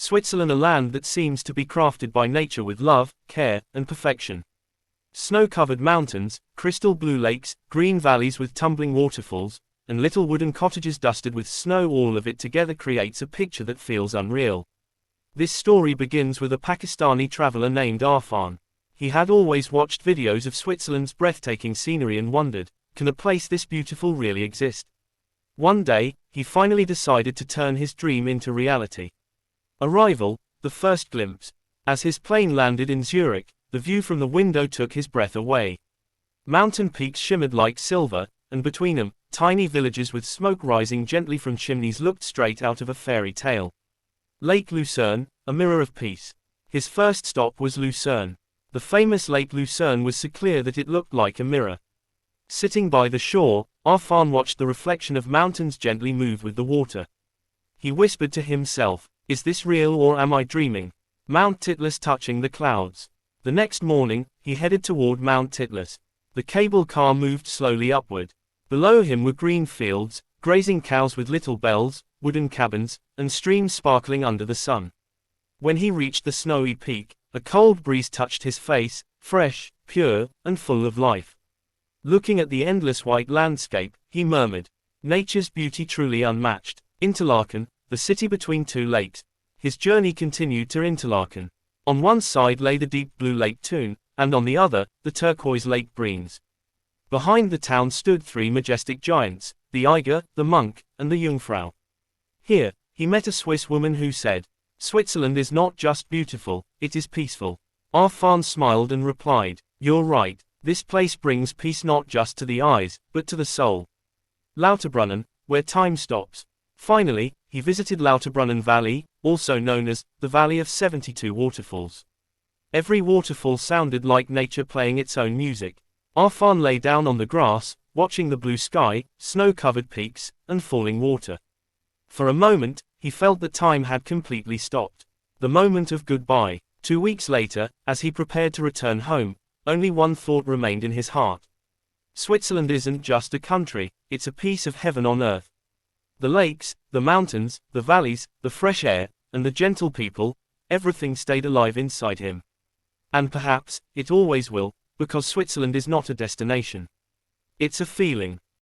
Switzerland, a land that seems to be crafted by nature with love, care, and perfection. Snow-covered mountains, crystal blue lakes, green valleys with tumbling waterfalls, and little wooden cottages dusted with snow, all of it together creates a picture that feels unreal. This story begins with a Pakistani traveler named Arfaan. He had always watched videos of Switzerland's breathtaking scenery and wondered, can a place this beautiful really exist? One day, he finally decided to turn his dream into reality. Arrival, the first glimpse. As his plane landed in Zurich, the view from the window took his breath away. Mountain peaks shimmered like silver, and between them, tiny villages with smoke rising gently from chimneys looked straight out of a fairy tale. Lake Lucerne, a mirror of peace. His first stop was Lucerne. The famous Lake Lucerne was so clear that it looked like a mirror. Sitting by the shore, Arfaan watched the reflection of mountains gently move with the water. He whispered to himself, "Is this real or am I dreaming?" Mount Titlis touching the clouds. The next morning, he headed toward Mount Titlis. The cable car moved slowly upward. Below him were green fields, grazing cows with little bells, wooden cabins, and streams sparkling under the sun. When he reached the snowy peak, a cold breeze touched his face, fresh, pure, and full of life. Looking at the endless white landscape, he murmured, "Nature's beauty truly unmatched." Interlaken, the city between two lakes. His journey continued to Interlaken. On one side lay the deep blue Lake Thun, and on the other, the turquoise Lake Brienz. Behind the town stood three majestic giants, the Eiger, the Mönch, and the Jungfrau. Here, he met a Swiss woman who said, "Switzerland is not just beautiful, it is peaceful." Arfaan smiled and replied, "You're right, this place brings peace not just to the eyes, but to the soul." Lauterbrunnen, where time stops. Finally, he visited Lauterbrunnen Valley, also known as the Valley of 72 Waterfalls. Every waterfall sounded like nature playing its own music. Arfaan lay down on the grass, watching the blue sky, snow-covered peaks, and falling water. For a moment, he felt that time had completely stopped. The moment of goodbye. 2 weeks later, as he prepared to return home, only one thought remained in his heart. Switzerland isn't just a country, it's a piece of heaven on earth. The lakes, the mountains, the valleys, the fresh air, and the gentle people, everything stayed alive inside him. And perhaps, it always will, because Switzerland is not a destination. It's a feeling.